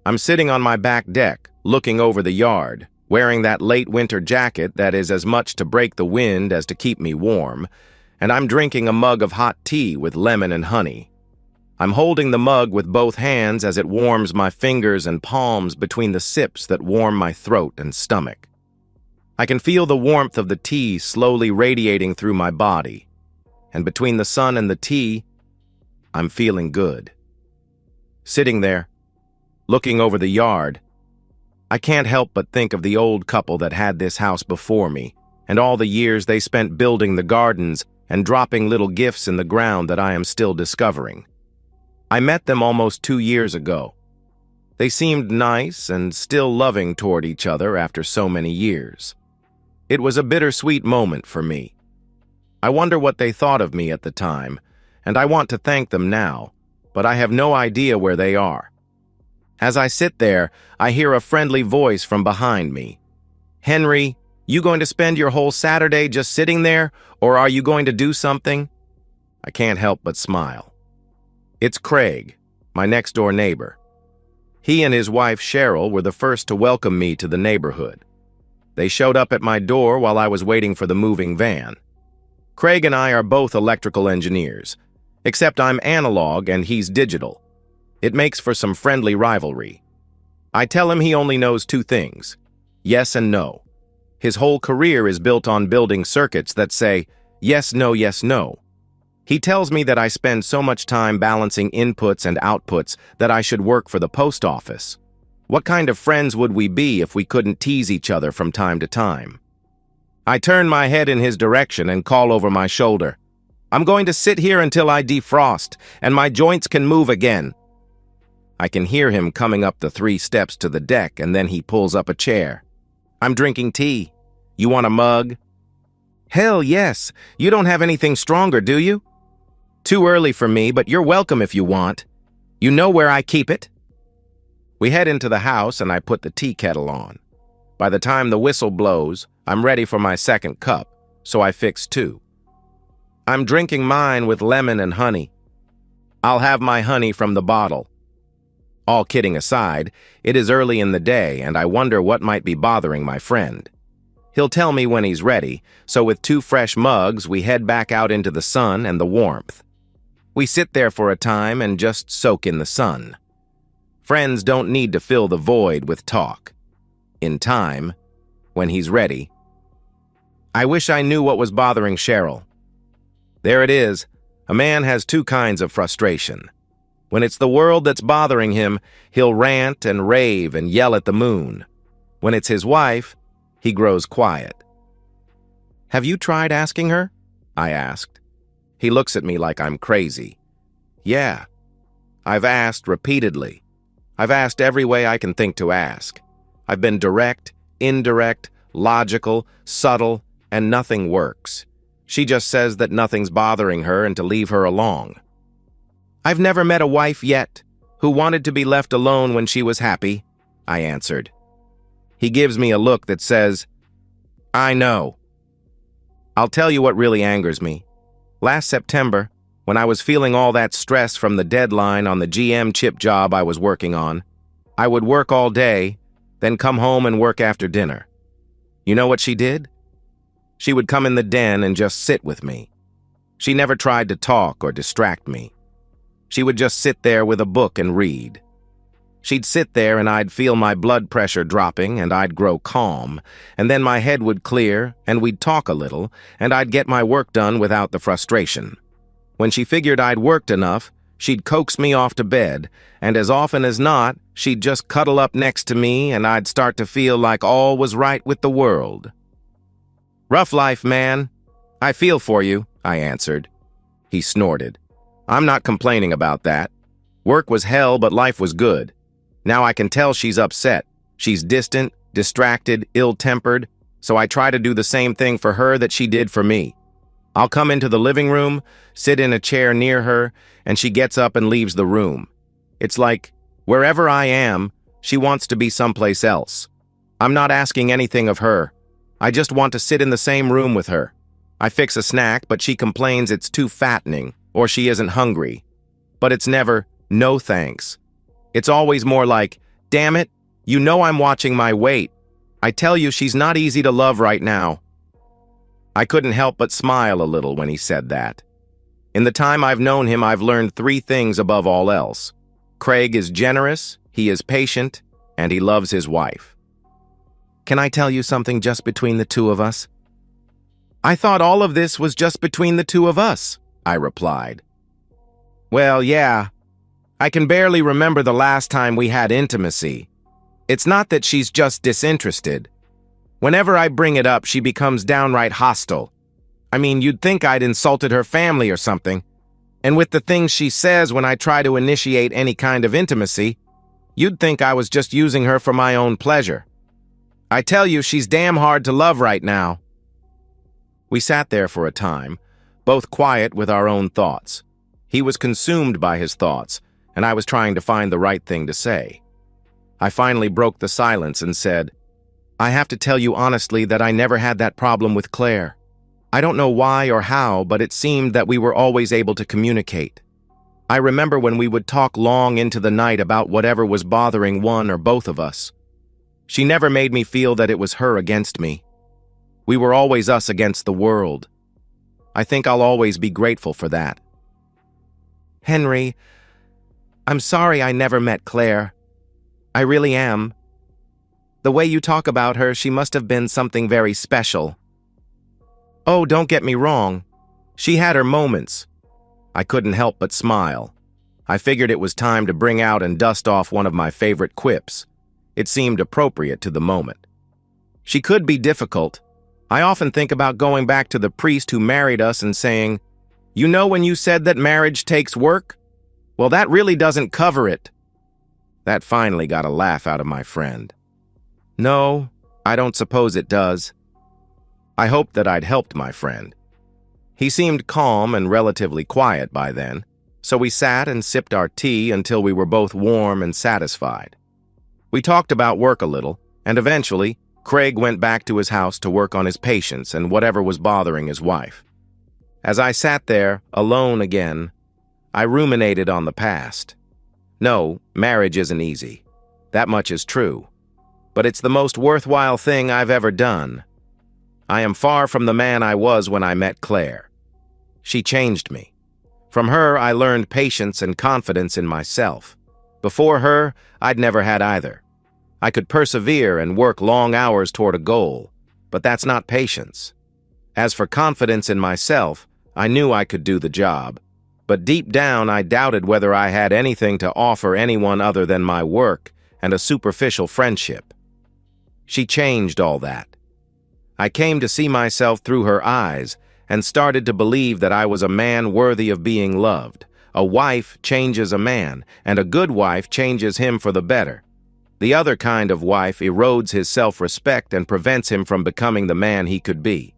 I'm sitting on my back deck, looking over the yard, wearing that late winter jacket that is as much to break the wind as to keep me warm, and I'm drinking a mug of hot tea with lemon and honey. I'm holding the mug with both hands as it warms my fingers and palms between the sips that warm my throat and stomach. I can feel the warmth of the tea slowly radiating through my body, and between the sun and the tea, I'm feeling good. Sitting there, looking over the yard, I can't help but think of the old couple that had this house before me, and all the years they spent building the gardens and dropping little gifts in the ground that I am still discovering. I met them almost 2 years ago. They seemed nice and still loving toward each other after so many years. It was a bittersweet moment for me. I wonder what they thought of me at the time, and I want to thank them now, but I have no idea where they are. As I sit there, I hear a friendly voice from behind me. "Henry, you going to spend your whole Saturday just sitting there, or are you going to do something?" I can't help but smile. It's Craig, my next-door neighbor. He and his wife Cheryl were the first to welcome me to the neighborhood. They showed up at my door while I was waiting for the moving van. Craig and I are both electrical engineers, except I'm analog and he's digital. It makes for some friendly rivalry. I tell him he only knows 2 things, yes and no. His whole career is built on building circuits that say, yes, no, yes, no. He tells me that I spend so much time balancing inputs and outputs that I should work for the post office. What kind of friends would we be if we couldn't tease each other from time to time? I turn my head in his direction and call over my shoulder. "I'm going to sit here until I defrost, and my joints can move again." I can hear him coming up the 3 steps to the deck, and then he pulls up a chair. "I'm drinking tea. You want a mug?" "Hell yes. You don't have anything stronger, do you?" "Too early for me, but you're welcome if you want. You know where I keep it?" We head into the house and I put the tea kettle on. By the time the whistle blows, I'm ready for my second cup, so I fix 2. I'm drinking mine with lemon and honey. I'll have my honey from the bottle. All kidding aside, it is early in the day and I wonder what might be bothering my friend. He'll tell me when he's ready, so with 2 fresh mugs, we head back out into the sun and the warmth. We sit there for a time and just soak in the sun. Friends don't need to fill the void with talk. In time, when he's ready. I wish I knew what was bothering Cheryl. There it is. A man has 2 kinds of frustration. When it's the world that's bothering him, he'll rant and rave and yell at the moon. When it's his wife, he grows quiet. "Have you tried asking her?" I asked. He looks at me like I'm crazy. "Yeah. I've asked repeatedly. I've asked every way I can think to ask. I've been direct, indirect, logical, subtle, and nothing works. She just says that nothing's bothering her and to leave her alone." "I've never met a wife yet who wanted to be left alone when she was happy," I answered. He gives me a look that says, "I know." I'll tell you what really angers me. Last September, when I was feeling all that stress from the deadline on the GM chip job I was working on, I would work all day, then come home and work after dinner. You know what she did? She would come in the den and just sit with me. She never tried to talk or distract me. She would just sit there with a book and read. She'd sit there and I'd feel my blood pressure dropping and I'd grow calm, and then my head would clear and we'd talk a little and I'd get my work done without the frustration. When she figured I'd worked enough, she'd coax me off to bed, and as often as not, she'd just cuddle up next to me and I'd start to feel like all was right with the world. "Rough life, man. I feel for you," I answered. He snorted. "I'm not complaining about that. Work was hell, but life was good. Now I can tell she's upset. She's distant, distracted, ill-tempered, so I try to do the same thing for her that she did for me. I'll come into the living room, sit in a chair near her, and she gets up and leaves the room. It's like, wherever I am, she wants to be someplace else. I'm not asking anything of her. I just want to sit in the same room with her. I fix a snack, but she complains it's too fattening, or she isn't hungry. But it's never, no thanks. It's always more like, Damn it, you know I'm watching my weight. I tell you, she's not easy to love right now. I couldn't help but smile a little when he said that. In the time I've known him, I've learned 3 things above all else. Craig is generous, he is patient, and he loves his wife. Can I tell you something just between the two of us? I thought all of this was just between the two of us, I replied. Well, yeah. I can barely remember the last time we had intimacy. It's not that she's just disinterested. Whenever I bring it up, she becomes downright hostile. I mean, you'd think I'd insulted her family or something. And with the things she says when I try to initiate any kind of intimacy, you'd think I was just using her for my own pleasure. I tell you, she's damn hard to love right now. We sat there for a time, both quiet with our own thoughts. He was consumed by his thoughts, and I was trying to find the right thing to say. I finally broke the silence and said, I have to tell you honestly that I never had that problem with Claire. I don't know why or how, but it seemed that we were always able to communicate. I remember when we would talk long into the night about whatever was bothering one or both of us. She never made me feel that it was her against me. We were always us against the world. I think I'll always be grateful for that. Henry, I'm sorry I never met Claire. I really am. The way you talk about her, she must have been something very special. Oh, don't get me wrong. She had her moments. I couldn't help but smile. I figured it was time to bring out and dust off one of my favorite quips. It seemed appropriate to the moment. She could be difficult. I often think about going back to the priest who married us and saying, you know when you said that marriage takes work? Well, that really doesn't cover it. That finally got a laugh out of my friend. No, I don't suppose it does. I hoped that I'd helped my friend. He seemed calm and relatively quiet by then, so we sat and sipped our tea until we were both warm and satisfied. We talked about work a little, and eventually, Craig went back to his house to work on his patients and whatever was bothering his wife. As I sat there, alone again, I ruminated on the past. No, marriage isn't easy. That much is true. But it's the most worthwhile thing I've ever done. I am far from the man I was when I met Claire. She changed me. From her, I learned patience and confidence in myself. Before her, I'd never had either. I could persevere and work long hours toward a goal, but that's not patience. As for confidence in myself, I knew I could do the job. But deep down, I doubted whether I had anything to offer anyone other than my work and a superficial friendship. She changed all that. I came to see myself through her eyes and started to believe that I was a man worthy of being loved. A wife changes a man, and a good wife changes him for the better. The other kind of wife erodes his self-respect and prevents him from becoming the man he could be.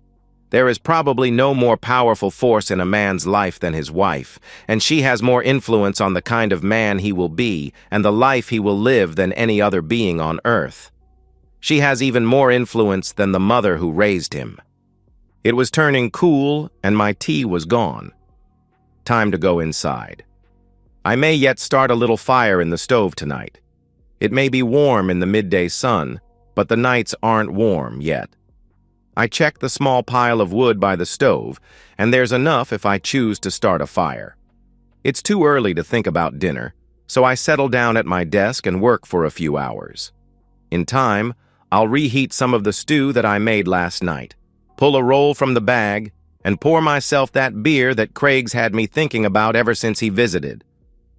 There is probably no more powerful force in a man's life than his wife, and she has more influence on the kind of man he will be and the life he will live than any other being on earth. She has even more influence than the mother who raised him. It was turning cool, and my tea was gone. Time to go inside. I may yet start a little fire in the stove tonight. It may be warm in the midday sun, but the nights aren't warm yet. I check the small pile of wood by the stove, and there's enough if I choose to start a fire. It's too early to think about dinner, so I settle down at my desk and work for a few hours. In time, I'll reheat some of the stew that I made last night, pull a roll from the bag, and pour myself that beer that Craig's had me thinking about ever since he visited.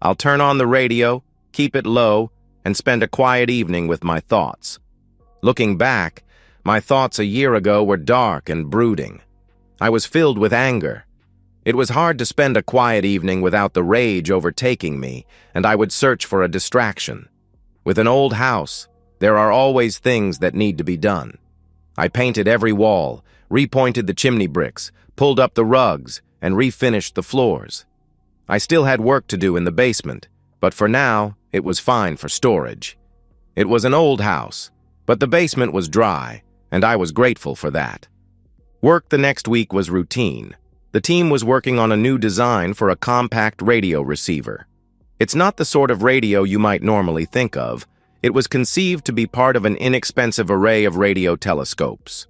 I'll turn on the radio, keep it low, and spend a quiet evening with my thoughts. Looking back, my thoughts a year ago were dark and brooding. I was filled with anger. It was hard to spend a quiet evening without the rage overtaking me, and I would search for a distraction. With an old house, there are always things that need to be done. I painted every wall, repointed the chimney bricks, pulled up the rugs, and refinished the floors. I still had work to do in the basement, but for now, it was fine for storage. It was an old house, but the basement was dry, and I was grateful for that. Work the next week was routine. The team was working on a new design for a compact radio receiver. It's not the sort of radio you might normally think of. It was conceived to be part of an inexpensive array of radio telescopes.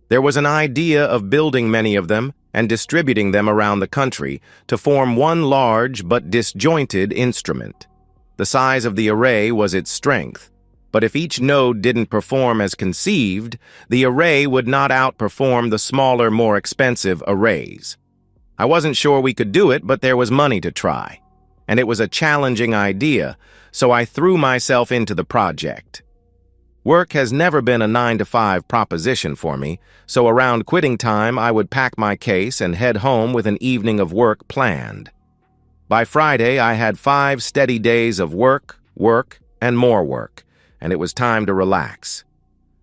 There was an idea of building many of them and distributing them around the country to form one large but disjointed instrument. The size of the array was its strength, but if each node didn't perform as conceived, the array would not outperform the smaller, more expensive arrays. I wasn't sure we could do it, but there was money to try, and it was a challenging idea, so I threw myself into the project. Work has never been a 9-to-5 proposition for me, so around quitting time I would pack my case and head home with an evening of work planned. By Friday I had 5 steady days of work, and more work, and it was time to relax.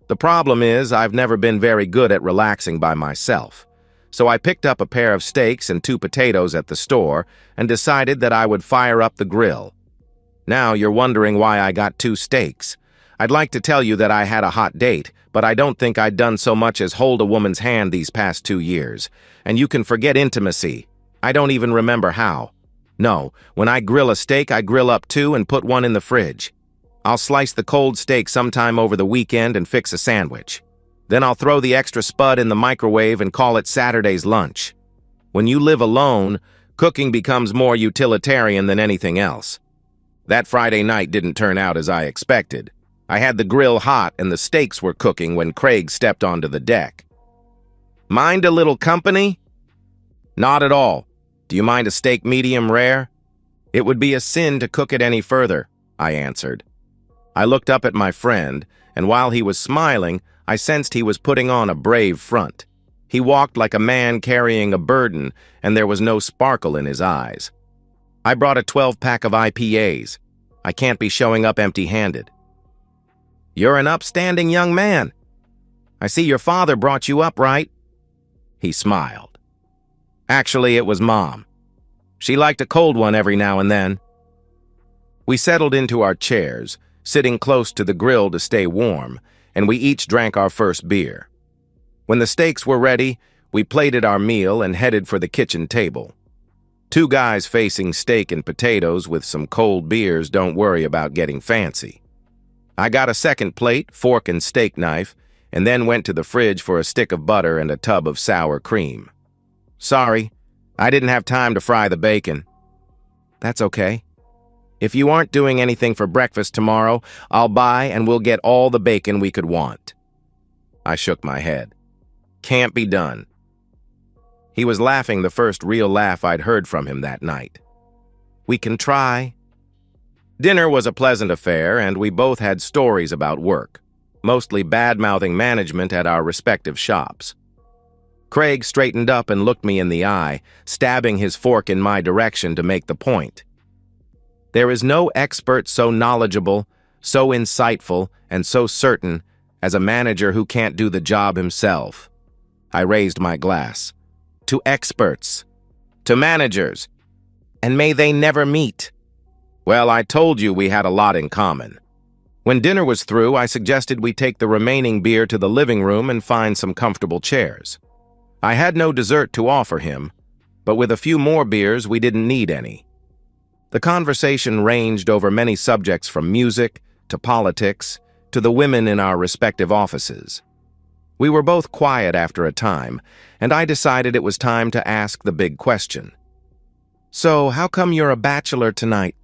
The problem is I've never been very good at relaxing by myself, so I picked up a pair of steaks and 2 potatoes at the store and decided that I would fire up the grill. Now you're wondering why I got 2 steaks. I'd like to tell you that I had a hot date, but I don't think I'd done so much as hold a woman's hand these past 2 years. And you can forget intimacy. I don't even remember how. No, when I grill a steak, I grill up 2 and put 1 in the fridge. I'll slice the cold steak sometime over the weekend and fix a sandwich. Then I'll throw the extra spud in the microwave and call it Saturday's lunch. When you live alone, cooking becomes more utilitarian than anything else. That Friday night didn't turn out as I expected. I had the grill hot and the steaks were cooking when Craig stepped onto the deck. Mind a little company? Not at all. Do you mind a steak medium rare? It would be a sin to cook it any further, I answered. I looked up at my friend, and while he was smiling, I sensed he was putting on a brave front. He walked like a man carrying a burden, and there was no sparkle in his eyes. I brought a 12-pack of IPAs. I can't be showing up empty-handed. You're an upstanding young man. I see your father brought you up, right? He smiled. Actually, it was Mom. She liked a cold one every now and then. We settled into our chairs, sitting close to the grill to stay warm, and we each drank our first beer. When the steaks were ready, we plated our meal and headed for the kitchen table. 2 guys facing steak and potatoes with some cold beers don't worry about getting fancy. I got a second plate, fork and steak knife, and then went to the fridge for a stick of butter and a tub of sour cream. Sorry, I didn't have time to fry the bacon. That's okay. If you aren't doing anything for breakfast tomorrow, I'll buy and we'll get all the bacon we could want. I shook my head. Can't be done. He was laughing, the first real laugh I'd heard from him that night. We can try. Dinner was a pleasant affair, and we both had stories about work, mostly bad-mouthing management at our respective shops. Craig straightened up and looked me in the eye, stabbing his fork in my direction to make the point. There is no expert so knowledgeable, so insightful, and so certain as a manager who can't do the job himself. I raised my glass. To experts. To managers. And may they never meet. Well, I told you we had a lot in common. When dinner was through, I suggested we take the remaining beer to the living room and find some comfortable chairs. I had no dessert to offer him, but with a few more beers, we didn't need any. The conversation ranged over many subjects from music to politics to the women in our respective offices. We were both quiet after a time, and I decided it was time to ask the big question. So, how come you're a bachelor tonight?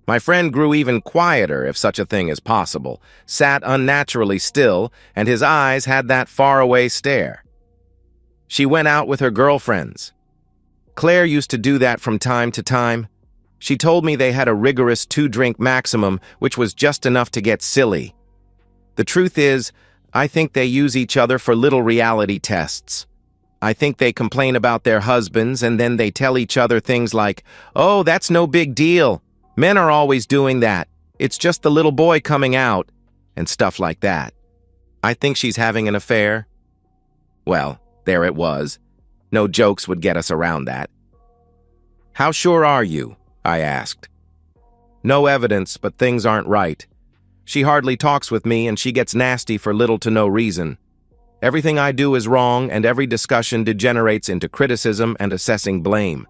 My friend grew even quieter, if such a thing is possible, sat unnaturally still, and his eyes had that faraway stare. She went out with her girlfriends. Claire used to do that from time to time. She told me they had a rigorous 2-drink maximum, which was just enough to get silly. The truth is, I think they use each other for little reality tests. I think they complain about their husbands, and then they tell each other things like, "Oh, that's no big deal. Men are always doing that. It's just the little boy coming out," and stuff like that. I think she's having an affair. Well, there it was. No jokes would get us around that. How sure are you? I asked. No evidence, but things aren't right. She hardly talks with me, and she gets nasty for little to no reason. Everything I do is wrong, and every discussion degenerates into criticism and assessing blame.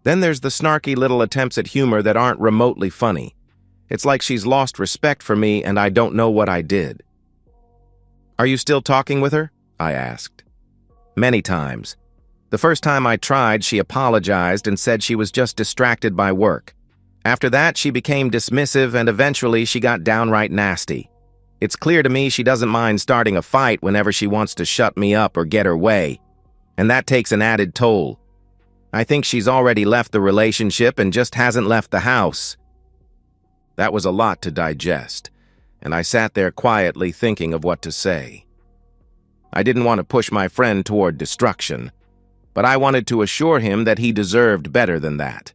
Then there's the snarky little attempts at humor that aren't remotely funny. It's like she's lost respect for me and I don't know what I did. Are you still talking with her? I asked. Many times. The first time I tried, she apologized and said she was just distracted by work. After that, she became dismissive and eventually she got downright nasty. It's clear to me she doesn't mind starting a fight whenever she wants to shut me up or get her way. And that takes an added toll. I think she's already left the relationship and just hasn't left the house. That was a lot to digest, and I sat there quietly thinking of what to say. I didn't want to push my friend toward destruction, but I wanted to assure him that he deserved better than that.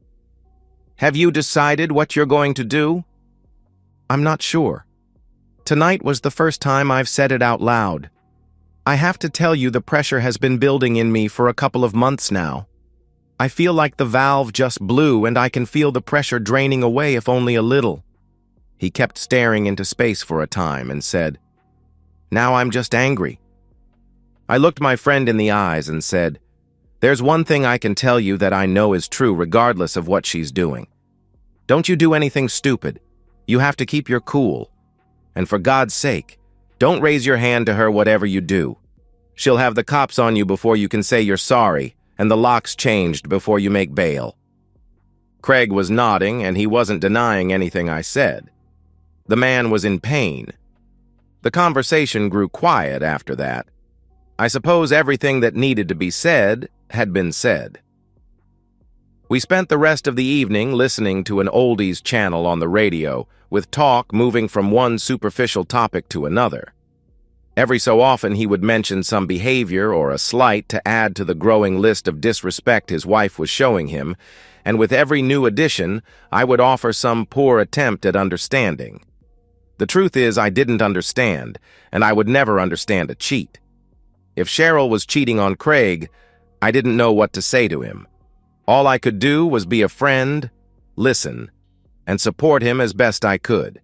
Have you decided what you're going to do? I'm not sure. Tonight was the first time I've said it out loud. I have to tell you the pressure has been building in me for a couple of months now. I feel like the valve just blew and I can feel the pressure draining away if only a little. He kept staring into space for a time and said, "Now I'm just angry." I looked my friend in the eyes and said, "There's one thing I can tell you that I know is true regardless of what she's doing. Don't you do anything stupid. You have to keep your cool. And for God's sake, don't raise your hand to her whatever you do. She'll have the cops on you before you can say you're sorry, and the locks changed before you make bail." Craig was nodding, and he wasn't denying anything I said. The man was in pain. The conversation grew quiet after that. I suppose everything that needed to be said had been said. We spent the rest of the evening listening to an oldies channel on the radio, with talk moving from one superficial topic to another. Every so often he would mention some behavior or a slight to add to the growing list of disrespect his wife was showing him, and with every new addition, I would offer some poor attempt at understanding. The truth is I didn't understand, and I would never understand a cheat. If Cheryl was cheating on Craig, I didn't know what to say to him. All I could do was be a friend, listen, and support him as best I could.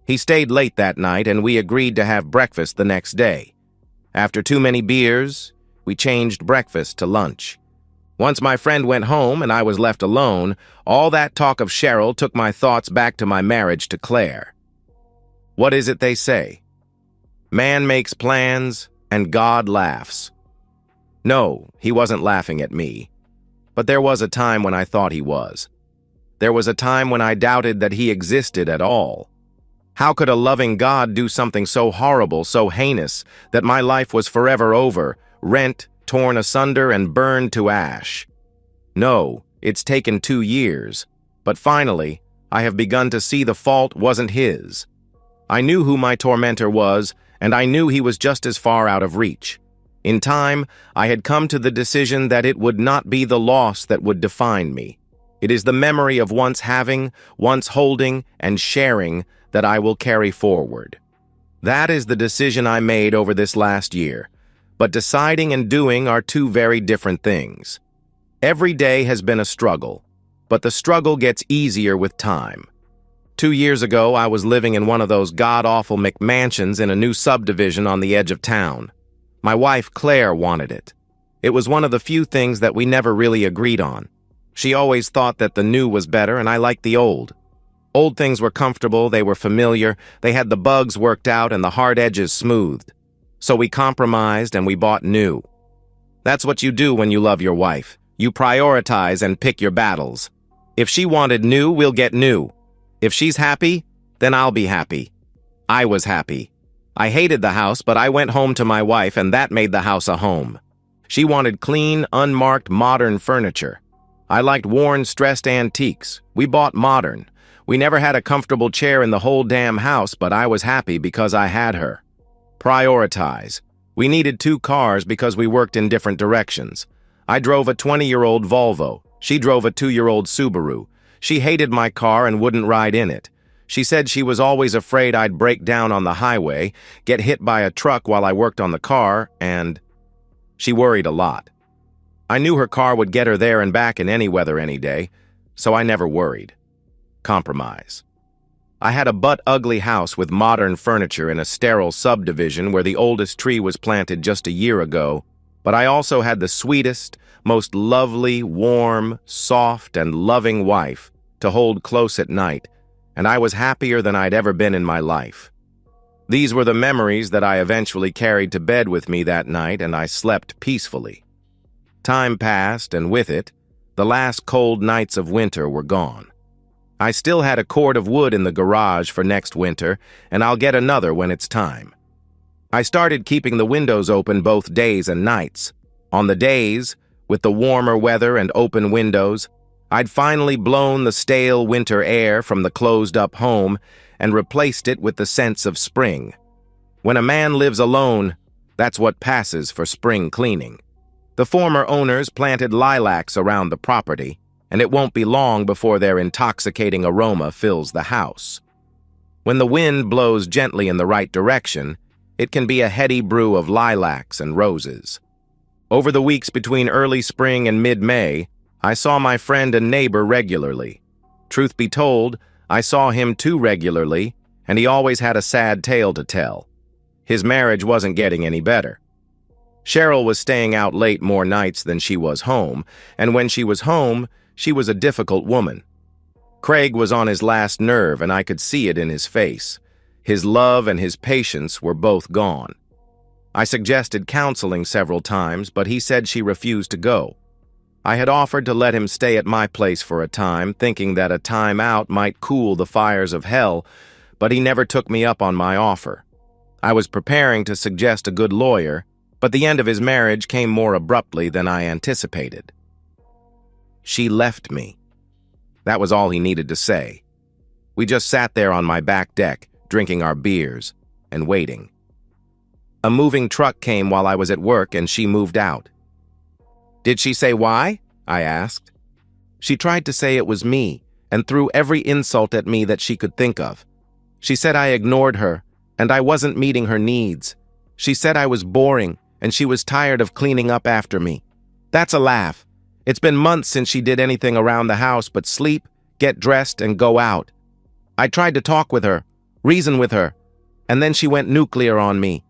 He stayed late that night, and we agreed to have breakfast the next day. After too many beers, we changed breakfast to lunch. Once my friend went home and I was left alone, all that talk of Cheryl took my thoughts back to my marriage to Claire. What is it they say? Man makes plans, and God laughs. No, he wasn't laughing at me. But there was a time when I thought he was. There was a time when I doubted that he existed at all. How could a loving God do something so horrible, so heinous, that my life was forever over, rent, torn asunder, and burned to ash? No, it's taken 2 years, but finally, I have begun to see the fault wasn't his. I knew who my tormentor was, and I knew he was just as far out of reach. In time, I had come to the decision that it would not be the loss that would define me. It is the memory of once having, once holding, and sharing that I will carry forward. That is the decision I made over this last year. But deciding and doing are two very different things. Every day has been a struggle, but the struggle gets easier with time. 2 years ago, I was living in one of those god-awful McMansions in a new subdivision on the edge of town. My wife, Claire, wanted it. It was one of the few things that we never really agreed on. She always thought that the new was better, and I liked the old. Old things were comfortable, they were familiar, they had the bugs worked out and the hard edges smoothed. So we compromised and we bought new. That's what you do when you love your wife. You prioritize and pick your battles. If she wanted new, we'll get new. If she's happy, then I'll be happy. I was happy. I hated the house, but I went home to my wife, and that made the house a home. She wanted clean, unmarked, modern furniture. I liked worn, stressed antiques. We bought modern. We never had a comfortable chair in the whole damn house, but I was happy because I had her. Prioritize. We needed 2 cars because we worked in different directions. I drove a 20-year-old Volvo. She drove a 2-year-old Subaru. She hated my car and wouldn't ride in it. She said she was always afraid I'd break down on the highway, get hit by a truck while I worked on the car, and she worried a lot. I knew her car would get her there and back in any weather any day, so I never worried. Compromise. I had a butt-ugly house with modern furniture in a sterile subdivision where the oldest tree was planted just a year ago, but I also had the sweetest, most lovely, warm, soft, and loving wife to hold close at night, and I was happier than I'd ever been in my life. These were the memories that I eventually carried to bed with me that night, and I slept peacefully. Time passed, and with it, the last cold nights of winter were gone. I still had a cord of wood in the garage for next winter, and I'll get another when it's time. I started keeping the windows open both days and nights. On the days, with the warmer weather and open windows, I'd finally blown the stale winter air from the closed-up home and replaced it with the sense of spring. When a man lives alone, that's what passes for spring cleaning. The former owners planted lilacs around the property, and it won't be long before their intoxicating aroma fills the house. When the wind blows gently in the right direction, it can be a heady brew of lilacs and roses. Over the weeks between early spring and mid-May, I saw my friend and neighbor regularly. Truth be told, I saw him too regularly, and he always had a sad tale to tell. His marriage wasn't getting any better. Cheryl was staying out late more nights than she was home, and when she was home, she was a difficult woman. Craig was on his last nerve, and I could see it in his face. His love and his patience were both gone. I suggested counseling several times, but he said she refused to go. I had offered to let him stay at my place for a time, thinking that a time out might cool the fires of hell, but he never took me up on my offer. I was preparing to suggest a good lawyer, but the end of his marriage came more abruptly than I anticipated. She left me. That was all he needed to say. We just sat there on my back deck, drinking our beers and waiting. A moving truck came while I was at work, and she moved out. Did she say why? I asked. She tried to say it was me, and threw every insult at me that she could think of. She said I ignored her, and I wasn't meeting her needs. She said I was boring, and she was tired of cleaning up after me. That's a laugh. It's been months since she did anything around the house but sleep, get dressed, and go out. I tried to talk with her, reason with her, and then she went nuclear on me.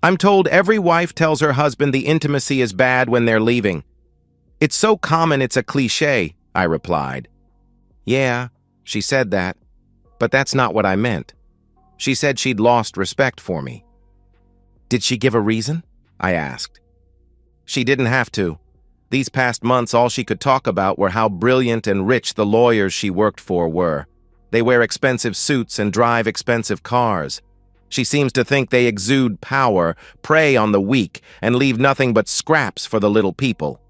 I'm told every wife tells her husband the intimacy is bad when they're leaving. It's so common it's a cliché, I replied. Yeah, she said that, but that's not what I meant. She said she'd lost respect for me. Did she give a reason? I asked. She didn't have to. These past months, all she could talk about were how brilliant and rich the lawyers she worked for were. They wear expensive suits and drive expensive cars. She seems to think they exude power, prey on the weak, and leave nothing but scraps for the little people.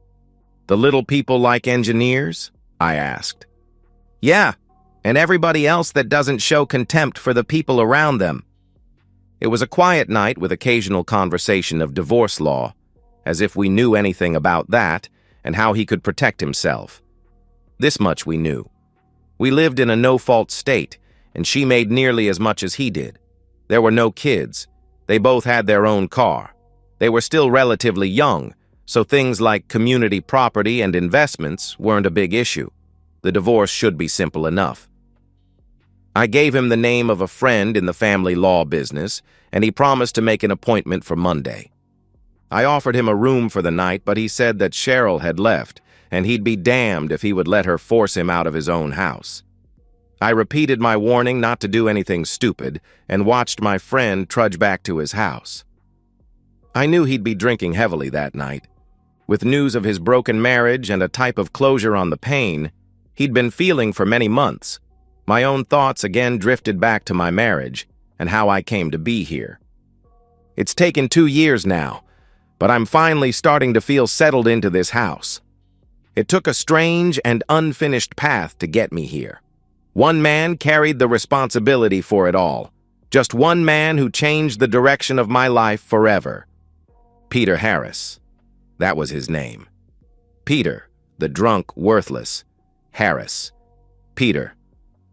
The little people like engineers? I asked. Yeah, and everybody else that doesn't show contempt for the people around them. It was a quiet night with occasional conversation of divorce law, as if we knew anything about that and how he could protect himself. This much we knew. We lived in a no-fault state, and she made nearly as much as he did. There were no kids. They both had their own car. They were still relatively young, so things like community property and investments weren't a big issue. The divorce should be simple enough. I gave him the name of a friend in the family law business, and he promised to make an appointment for Monday. I offered him a room for the night, but he said that Cheryl had left, and he'd be damned if he would let her force him out of his own house. I repeated my warning not to do anything stupid and watched my friend trudge back to his house. I knew he'd be drinking heavily that night. With news of his broken marriage and a type of closure on the pain he'd been feeling for many months, my own thoughts again drifted back to my marriage and how I came to be here. It's taken 2 years now, but I'm finally starting to feel settled into this house. It took a strange and unfinished path to get me here. One man carried the responsibility for it all. Just one man who changed the direction of my life forever. Peter Harris. That was his name. Peter, the drunk, worthless. Harris. Peter.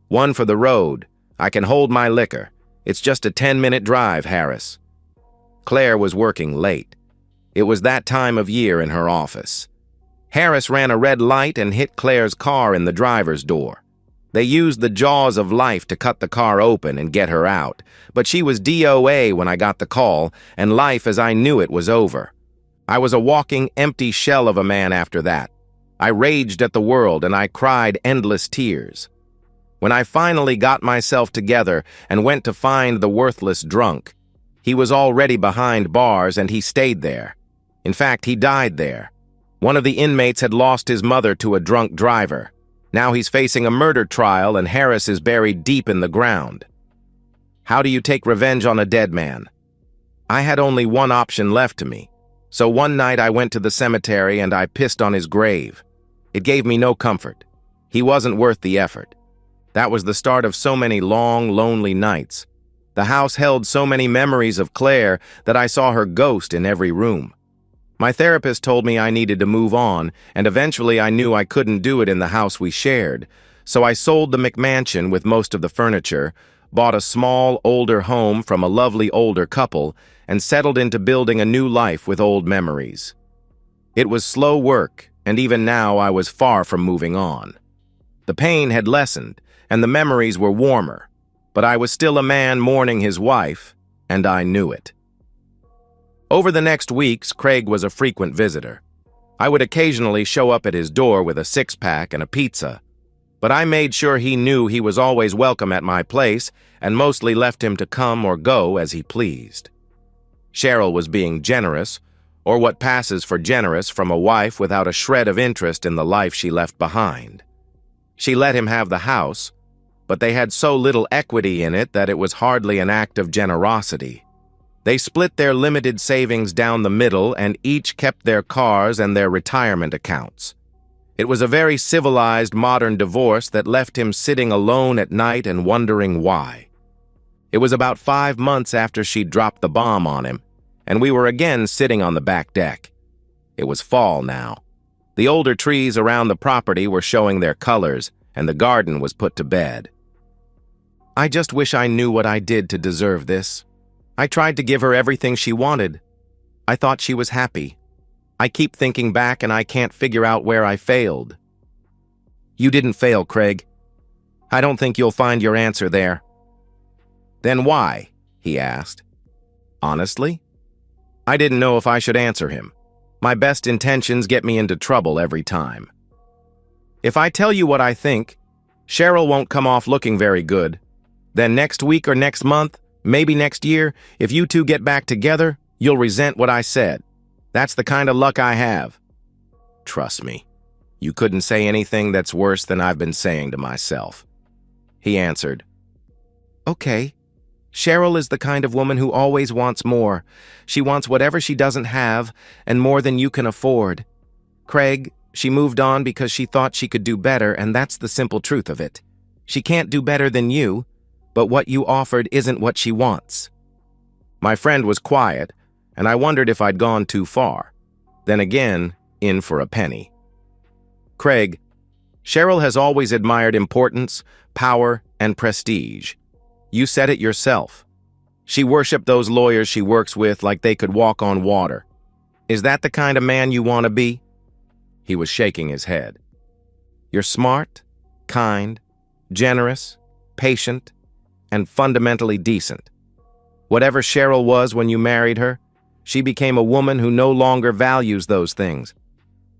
One for the road. I can hold my liquor. It's just a 10-minute drive, Harris. Claire was working late. It was that time of year in her office. Harris ran a red light and hit Claire's car in the driver's door. They used the jaws of life to cut the car open and get her out, but she was DOA when I got the call, and life as I knew it was over. I was a walking, empty shell of a man after that. I raged at the world and I cried endless tears. When I finally got myself together and went to find the worthless drunk, he was already behind bars and he stayed there. In fact, he died there. One of the inmates had lost his mother to a drunk driver. Now he's facing a murder trial and Harris is buried deep in the ground. How do you take revenge on a dead man? I had only one option left to me. So one night I went to the cemetery and I pissed on his grave. It gave me no comfort. He wasn't worth the effort. That was the start of so many long, lonely nights. The house held so many memories of Claire that I saw her ghost in every room. My therapist told me I needed to move on, and eventually I knew I couldn't do it in the house we shared. So I sold the McMansion with most of the furniture, bought a small, older home from a lovely older couple, and settled into building a new life with old memories. It was slow work, and even now I was far from moving on. The pain had lessened, and the memories were warmer, but I was still a man mourning his wife, and I knew it. Over the next weeks, Craig was a frequent visitor. I would occasionally show up at his door with a six-pack and a pizza, but I made sure he knew he was always welcome at my place and mostly left him to come or go as he pleased. Cheryl was being generous, or what passes for generous from a wife without a shred of interest in the life she left behind. She let him have the house, but they had so little equity in it that it was hardly an act of generosity. They split their limited savings down the middle and each kept their cars and their retirement accounts. It was a very civilized modern divorce that left him sitting alone at night and wondering why. It was about 5 months after she dropped the bomb on him, and we were again sitting on the back deck. It was fall now. The older trees around the property were showing their colors, and the garden was put to bed. I just wish I knew what I did to deserve this. I tried to give her everything she wanted. I thought she was happy. I keep thinking back and I can't figure out where I failed. You didn't fail, Craig. I don't think you'll find your answer there. Then why? He asked. Honestly? I didn't know if I should answer him. My best intentions get me into trouble every time. If I tell you what I think, Cheryl won't come off looking very good. Then next week or next month, maybe next year, if you two get back together, you'll resent what I said. That's the kind of luck I have. Trust me, you couldn't say anything that's worse than I've been saying to myself. He answered. Okay. Cheryl is the kind of woman who always wants more. She wants whatever she doesn't have and more than you can afford. Craig, she moved on because she thought she could do better, and that's the simple truth of it. She can't do better than you, but what you offered isn't what she wants. My friend was quiet, and I wondered if I'd gone too far. Then again, in for a penny. Craig, Cheryl has always admired importance, power, and prestige. You said it yourself. She worshipped those lawyers she works with like they could walk on water. Is that the kind of man you want to be? He was shaking his head. You're smart, kind, generous, patient, and fundamentally decent. Whatever Cheryl was when you married her, she became a woman who no longer values those things.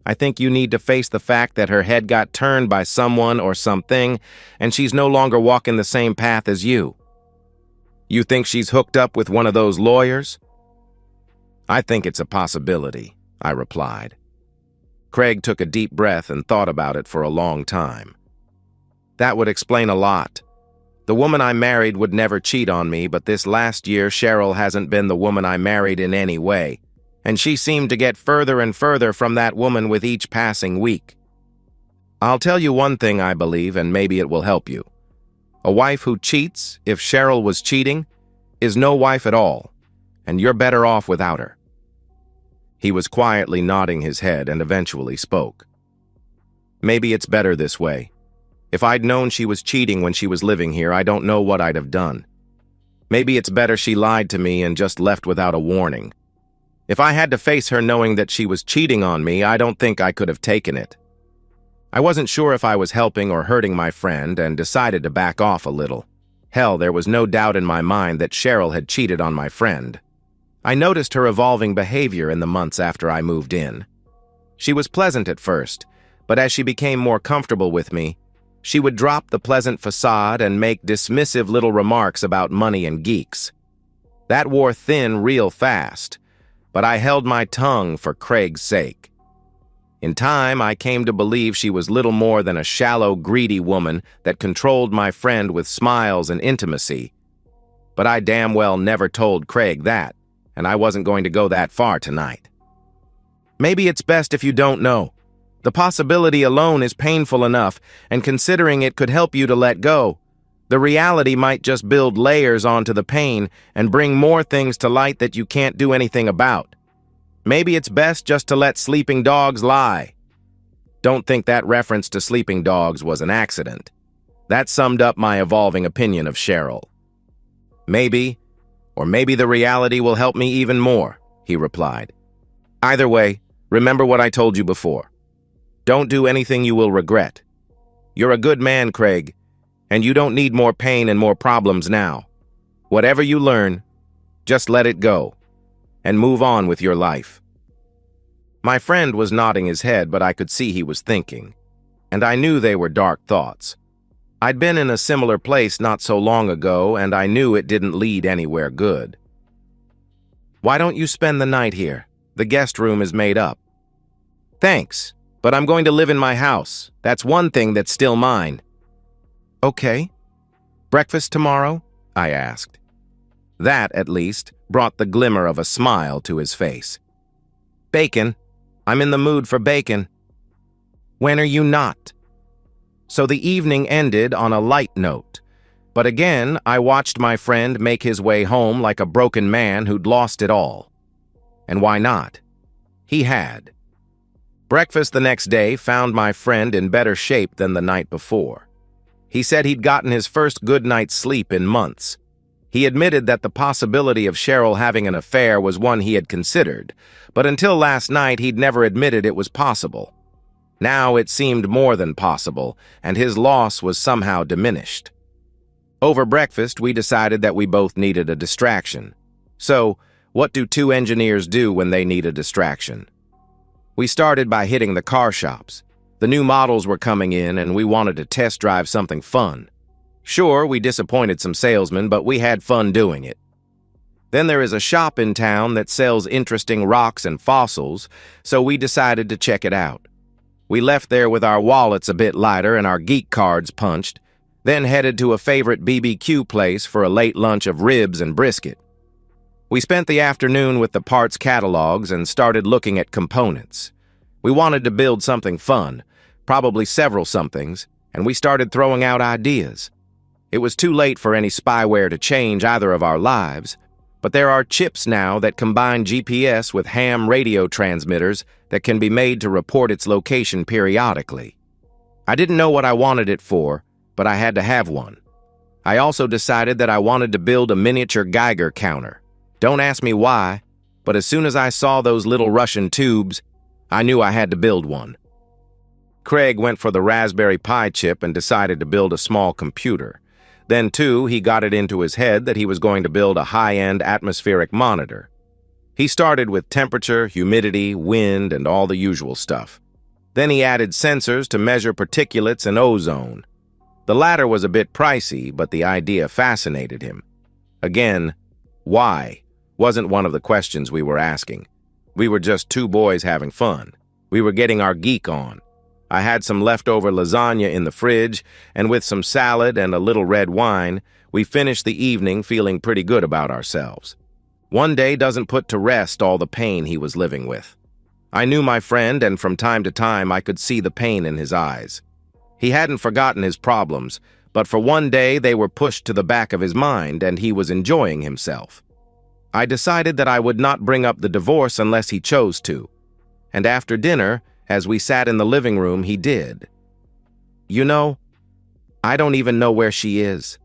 I think you need to face the fact that her head got turned by someone or something, and she's no longer walking the same path as you. You think she's hooked up with one of those lawyers? I think it's a possibility, I replied. Craig took a deep breath and thought about it for a long time. That would explain a lot. The woman I married would never cheat on me, but this last year Cheryl hasn't been the woman I married in any way, and she seemed to get further and further from that woman with each passing week. I'll tell you one thing I believe, and maybe it will help you. A wife who cheats, if Cheryl was cheating, is no wife at all, and you're better off without her. He was quietly nodding his head and eventually spoke. Maybe it's better this way. If I'd known she was cheating when she was living here, I don't know what I'd have done. Maybe it's better she lied to me and just left without a warning. If I had to face her knowing that she was cheating on me, I don't think I could have taken it. I wasn't sure if I was helping or hurting my friend and decided to back off a little. Hell, there was no doubt in my mind that Cheryl had cheated on my friend. I noticed her evolving behavior in the months after I moved in. She was pleasant at first, but as she became more comfortable with me, She would drop the pleasant facade and make dismissive little remarks about money and geeks. That wore thin real fast, but I held my tongue for Craig's sake. In time, I came to believe she was little more than a shallow, greedy woman that controlled my friend with smiles and intimacy. But I damn well never told Craig that, and I wasn't going to go that far tonight. Maybe it's best if you don't know. The possibility alone is painful enough, and considering it could help you to let go, the reality might just build layers onto the pain and bring more things to light that you can't do anything about. Maybe it's best just to let sleeping dogs lie. Don't think that reference to sleeping dogs was an accident. That summed up my evolving opinion of Cheryl. Maybe, or maybe the reality will help me even more, he replied. Either way, remember what I told you before. Don't do anything you will regret. You're a good man, Craig, and you don't need more pain and more problems now. Whatever you learn, just let it go, and move on with your life. My friend was nodding his head, but I could see he was thinking, and I knew they were dark thoughts. I'd been in a similar place not so long ago, and I knew it didn't lead anywhere good. Why don't you spend the night here? The guest room is made up. Thanks, but I'm going to live in my house. That's one thing that's still mine. Okay. Breakfast tomorrow? I asked. That, at least, brought the glimmer of a smile to his face. Bacon. I'm in the mood for bacon. When are you not? So the evening ended on a light note. But again, I watched my friend make his way home like a broken man who'd lost it all. And why not? He had. Breakfast the next day found my friend in better shape than the night before. He said he'd gotten his first good night's sleep in months. He admitted that the possibility of Cheryl having an affair was one he had considered, but until last night he'd never admitted it was possible. Now it seemed more than possible, and his loss was somehow diminished. Over breakfast, we decided that we both needed a distraction. So, what do two engineers do when they need a distraction? We started by hitting the car shops. The new models were coming in, and we wanted to test drive something fun. Sure, we disappointed some salesmen, but we had fun doing it. Then there is a shop in town that sells interesting rocks and fossils, so we decided to check it out. We left there with our wallets a bit lighter and our geek cards punched, then headed to a favorite BBQ place for a late lunch of ribs and brisket. We spent the afternoon with the parts catalogs and started looking at components. We wanted to build something fun, probably several somethings, and we started throwing out ideas. It was too late for any spyware to change either of our lives, but there are chips now that combine GPS with ham radio transmitters that can be made to report its location periodically. I didn't know what I wanted it for, but I had to have one. I also decided that I wanted to build a miniature Geiger counter. Don't ask me why, but as soon as I saw those little Russian tubes, I knew I had to build one. Craig went for the Raspberry Pi chip and decided to build a small computer. Then, too, he got it into his head that he was going to build a high-end atmospheric monitor. He started with temperature, humidity, wind, and all the usual stuff. Then he added sensors to measure particulates and ozone. The latter was a bit pricey, but the idea fascinated him. Again, why wasn't one of the questions we were asking. We were just two boys having fun. We were getting our geek on. I had some leftover lasagna in the fridge, and with some salad and a little red wine, we finished the evening feeling pretty good about ourselves. One day doesn't put to rest all the pain he was living with. I knew my friend, and from time to time I could see the pain in his eyes. He hadn't forgotten his problems, but for one day they were pushed to the back of his mind, and he was enjoying himself. I decided that I would not bring up the divorce unless he chose to, and after dinner, as we sat in the living room, he did. You know, I don't even know where she is.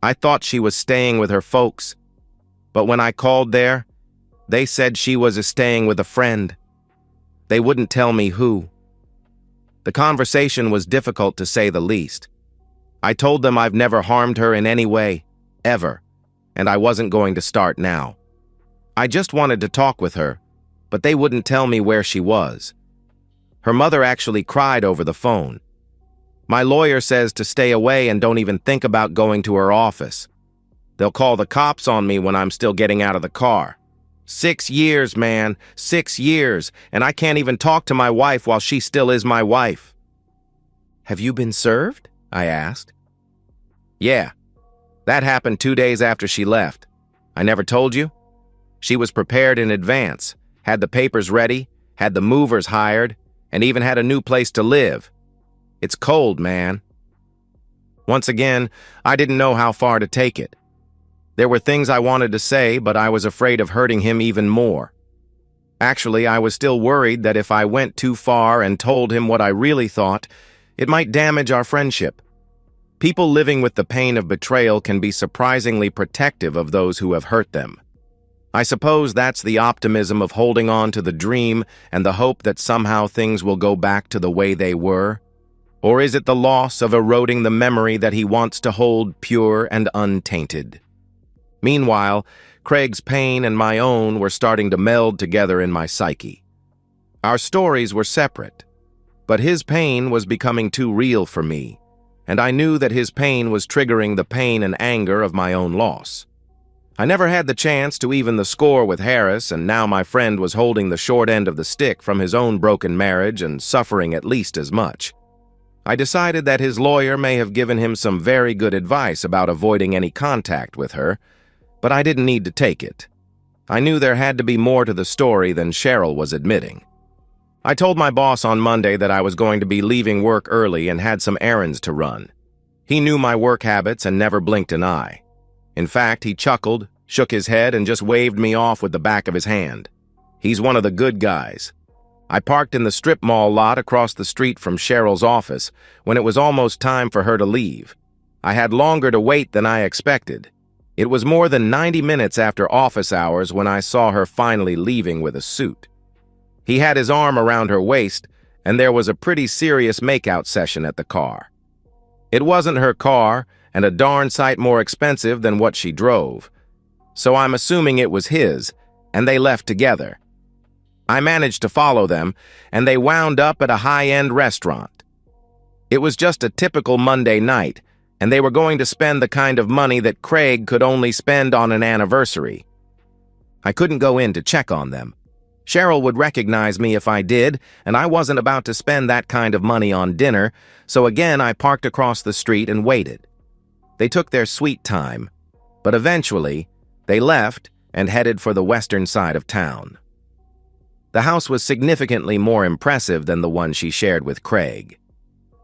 I thought she was staying with her folks, but when I called there, they said she was staying with a friend. They wouldn't tell me who. The conversation was difficult to say the least. I told them I've never harmed her in any way, ever, and I wasn't going to start now. I just wanted to talk with her, but they wouldn't tell me where she was. Her mother actually cried over the phone. My lawyer says to stay away and don't even think about going to her office. They'll call the cops on me when I'm still getting out of the car. 6 years, man, 6 years, and I can't even talk to my wife while she still is my wife." "Have you been served?" I asked. "Yeah, that happened 2 days after she left. I never told you? She was prepared in advance, had the papers ready, had the movers hired, and even had a new place to live. It's cold, man." Once again, I didn't know how far to take it. There were things I wanted to say, but I was afraid of hurting him even more. Actually, I was still worried that if I went too far and told him what I really thought, it might damage our friendship. People living with the pain of betrayal can be surprisingly protective of those who have hurt them. I suppose that's the optimism of holding on to the dream and the hope that somehow things will go back to the way they were. Or is it the loss of eroding the memory that he wants to hold pure and untainted? Meanwhile, Craig's pain and my own were starting to meld together in my psyche. Our stories were separate, but his pain was becoming too real for me, and I knew that his pain was triggering the pain and anger of my own loss. I never had the chance to even the score with Harris, and now my friend was holding the short end of the stick from his own broken marriage and suffering at least as much. I decided that his lawyer may have given him some very good advice about avoiding any contact with her, but I didn't need to take it. I knew there had to be more to the story than Cheryl was admitting. I told my boss on Monday that I was going to be leaving work early and had some errands to run. He knew my work habits and never blinked an eye. In fact, he chuckled, shook his head, and just waved me off with the back of his hand. He's one of the good guys. I parked in the strip mall lot across the street from Cheryl's office when it was almost time for her to leave. I had longer to wait than I expected. It was more than 90 minutes after office hours when I saw her finally leaving with a suit. He had his arm around her waist, and there was a pretty serious makeout session at the car. It wasn't her car, and a darn sight more expensive than what she drove. So I'm assuming it was his, and they left together. I managed to follow them, and they wound up at a high-end restaurant. It was just a typical Monday night, and they were going to spend the kind of money that Craig could only spend on an anniversary. I couldn't go in to check on them. Cheryl would recognize me if I did, and I wasn't about to spend that kind of money on dinner, so again I parked across the street and waited. They took their sweet time, but eventually they left and headed for the western side of town. The house was significantly more impressive than the one she shared with Craig.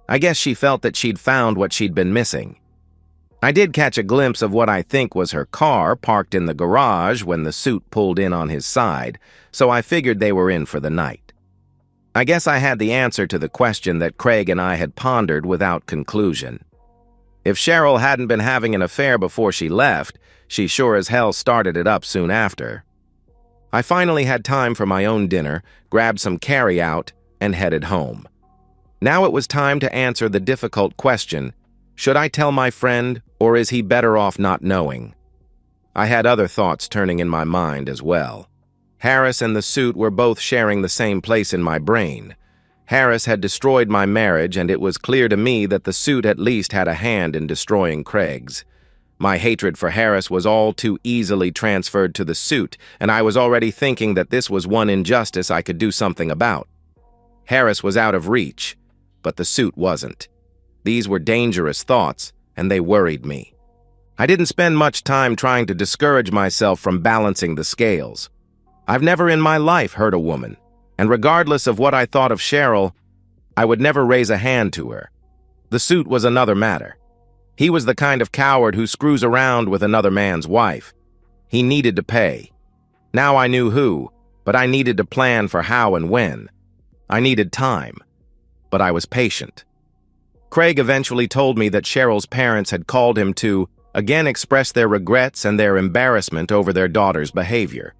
I guess she felt that she'd found what she'd been missing. I did catch a glimpse of what I think was her car parked in the garage when the suit pulled in on his side, so I figured they were in for the night. I guess I had the answer to the question that Craig and I had pondered without conclusion. If Cheryl hadn't been having an affair before she left, she sure as hell started it up soon after. I finally had time for my own dinner, grabbed some carry-out, and headed home. Now it was time to answer the difficult question, should I tell my friend, or is he better off not knowing? I had other thoughts turning in my mind as well. Harris and the suit were both sharing the same place in my brain. Harris had destroyed my marriage, and it was clear to me that the suit at least had a hand in destroying Craig's. My hatred for Harris was all too easily transferred to the suit, and I was already thinking that this was one injustice I could do something about. Harris was out of reach, but the suit wasn't. These were dangerous thoughts, and they worried me. I didn't spend much time trying to discourage myself from balancing the scales. I've never in my life hurt a woman, and regardless of what I thought of Cheryl, I would never raise a hand to her. The suit was another matter. He was the kind of coward who screws around with another man's wife. He needed to pay. Now I knew who, but I needed to plan for how and when. I needed time, but I was patient. Craig eventually told me that Cheryl's parents had called him to, again, express their regrets and their embarrassment over their daughter's behavior.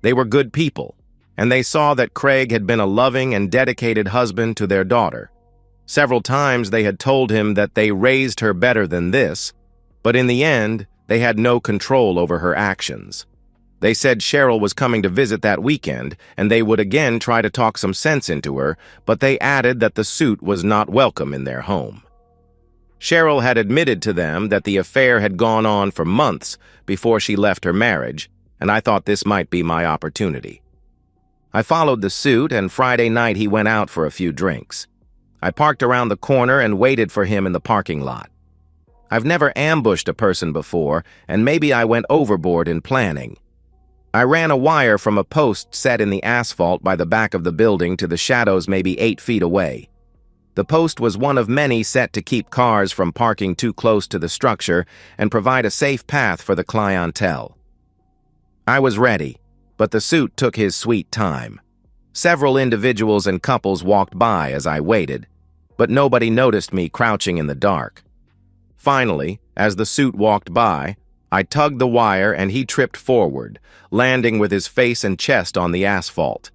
They were good people, and they saw that Craig had been a loving and dedicated husband to their daughter. Several times they had told him that they raised her better than this, but in the end, they had no control over her actions. They said Cheryl was coming to visit that weekend, and they would again try to talk some sense into her, but they added that the suit was not welcome in their home. Cheryl had admitted to them that the affair had gone on for months before she left her marriage, and I thought this might be my opportunity. I followed the suit, and Friday night he went out for a few drinks. I parked around the corner and waited for him in the parking lot. I've never ambushed a person before, and maybe I went overboard in planning. I ran a wire from a post set in the asphalt by the back of the building to the shadows maybe 8 feet away. The post was one of many set to keep cars from parking too close to the structure and provide a safe path for the clientele. I was ready, but the suit took his sweet time. Several individuals and couples walked by as I waited, but nobody noticed me crouching in the dark. Finally, as the suit walked by, I tugged the wire and he tripped forward, landing with his face and chest on the asphalt.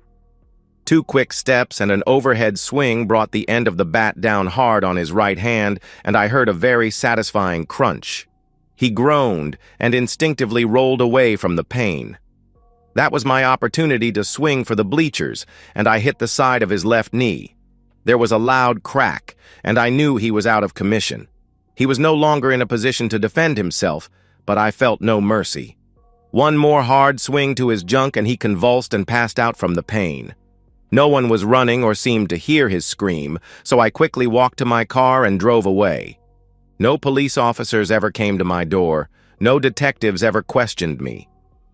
2 quick steps and an overhead swing brought the end of the bat down hard on his right hand, and I heard a very satisfying crunch. He groaned and instinctively rolled away from the pain. That was my opportunity to swing for the bleachers, and I hit the side of his left knee. There was a loud crack, and I knew he was out of commission. He was no longer in a position to defend himself, but I felt no mercy. One more hard swing to his junk and he convulsed and passed out from the pain. No one was running or seemed to hear his scream, so I quickly walked to my car and drove away. No police officers ever came to my door. No detectives ever questioned me.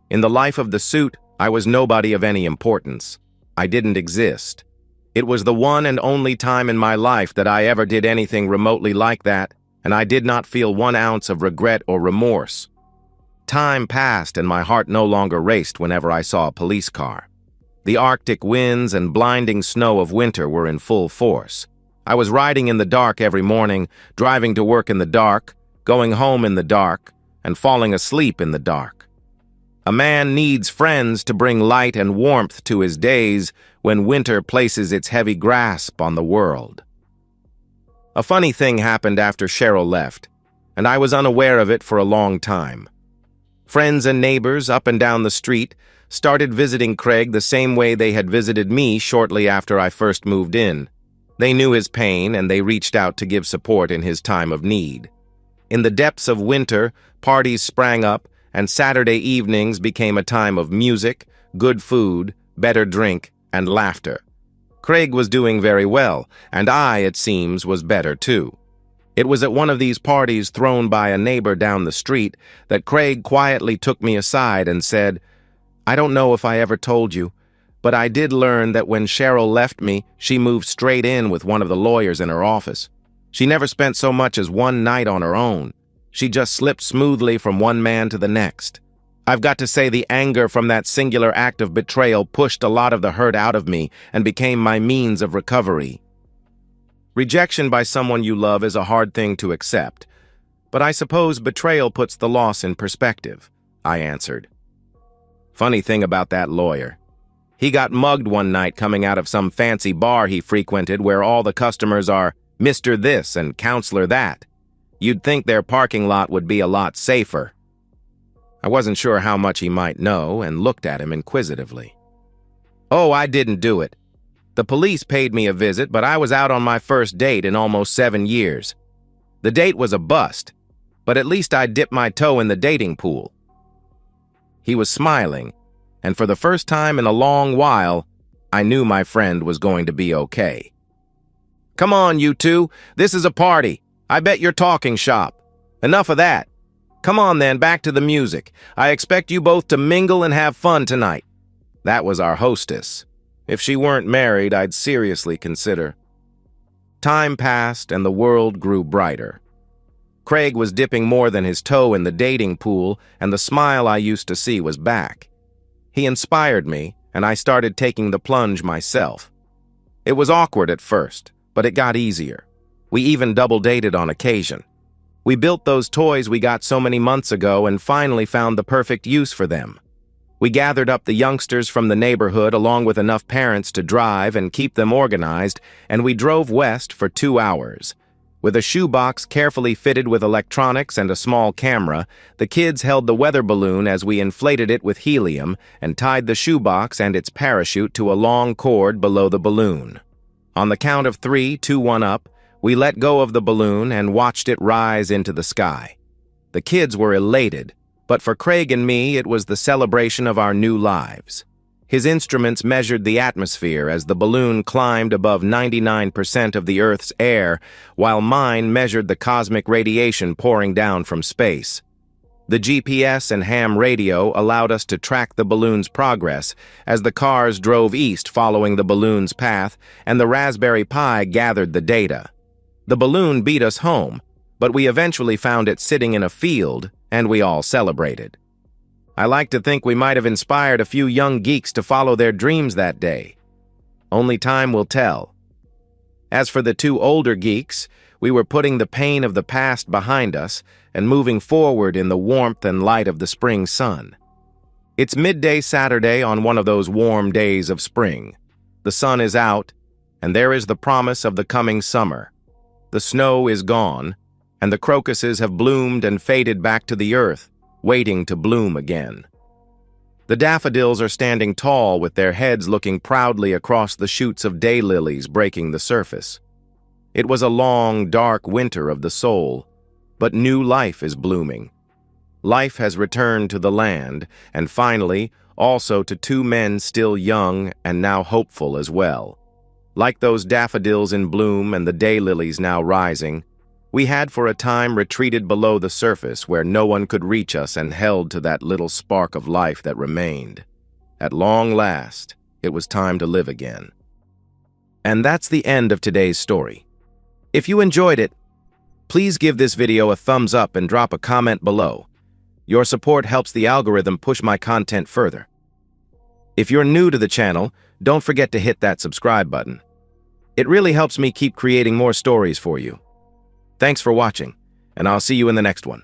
In the life of the suit, I was nobody of any importance. I didn't exist. It was the one and only time in my life that I ever did anything remotely like that, and I did not feel 1 ounce of regret or remorse. Time passed and my heart no longer raced whenever I saw a police car. The Arctic winds and blinding snow of winter were in full force. I was riding in the dark every morning, driving to work in the dark, going home in the dark, and falling asleep in the dark. A man needs friends to bring light and warmth to his days when winter places its heavy grasp on the world. A funny thing happened after Cheryl left, and I was unaware of it for a long time. Friends and neighbors up and down the street started visiting Craig the same way they had visited me shortly after I first moved in. They knew his pain and they reached out to give support in his time of need. In the depths of winter, parties sprang up and Saturday evenings became a time of music, good food, better drink, and laughter. Craig was doing very well, and I, it seems, was better too. It was at one of these parties thrown by a neighbor down the street that Craig quietly took me aside and said, "I don't know if I ever told you, but I did learn that when Cheryl left me, she moved straight in with one of the lawyers in her office. She never spent so much as one night on her own. She just slipped smoothly from one man to the next. I've got to say the anger from that singular act of betrayal pushed a lot of the hurt out of me and became my means of recovery." Rejection by someone you love is a hard thing to accept, but I suppose betrayal puts the loss in perspective, I answered. Funny thing about that lawyer. He got mugged one night coming out of some fancy bar he frequented where all the customers are Mr. This and Counselor That. You'd think their parking lot would be a lot safer. I wasn't sure how much he might know and looked at him inquisitively. "Oh, I didn't do it. The police paid me a visit, but I was out on my first date in almost 7 years. The date was a bust, but at least I dipped my toe in the dating pool." He was smiling, and for the first time in a long while, I knew my friend was going to be okay. "Come on, you two. This is a party. I bet you're talking shop. Enough of that. Come on then, back to the music. I expect you both to mingle and have fun tonight." That was our hostess. If she weren't married, I'd seriously consider. Time passed and the world grew brighter. Craig was dipping more than his toe in the dating pool, and the smile I used to see was back. He inspired me, and I started taking the plunge myself. It was awkward at first, but it got easier. We even double-dated on occasion. We built those toys we got so many months ago and finally found the perfect use for them. We gathered up the youngsters from the neighborhood along with enough parents to drive and keep them organized, and we drove west for 2 hours. With a shoebox carefully fitted with electronics and a small camera, the kids held the weather balloon as we inflated it with helium and tied the shoebox and its parachute to a long cord below the balloon. On the count of 3, 2, 1 up, We let go of the balloon and watched it rise into the sky. The kids were elated, but for Craig and me, it was the celebration of our new lives. His instruments measured the atmosphere as the balloon climbed above 99% of the Earth's air, while mine measured the cosmic radiation pouring down from space. The GPS and ham radio allowed us to track the balloon's progress as the cars drove east following the balloon's path, and the Raspberry Pi gathered the data. The balloon beat us home, but we eventually found it sitting in a field, and we all celebrated. I like to think we might have inspired a few young geeks to follow their dreams that day. Only time will tell. As for the two older geeks, we were putting the pain of the past behind us and moving forward in the warmth and light of the spring sun. It's midday Saturday on one of those warm days of spring. The sun is out, and there is the promise of the coming summer. The snow is gone, and the crocuses have bloomed and faded back to the earth, waiting to bloom again. The daffodils are standing tall with their heads looking proudly across the shoots of daylilies breaking the surface. It was a long, dark winter of the soul, but new life is blooming. Life has returned to the land, and finally, also to two men still young and now hopeful as well. Like those daffodils in bloom and the daylilies now rising, we had for a time retreated below the surface where no one could reach us and held to that little spark of life that remained. At long last, it was time to live again. And that's the end of today's story. If you enjoyed it, please give this video a thumbs up and drop a comment below. Your support helps the algorithm push my content further. If you're new to the channel, don't forget to hit that subscribe button. It really helps me keep creating more stories for you. Thanks for watching, and I'll see you in the next one.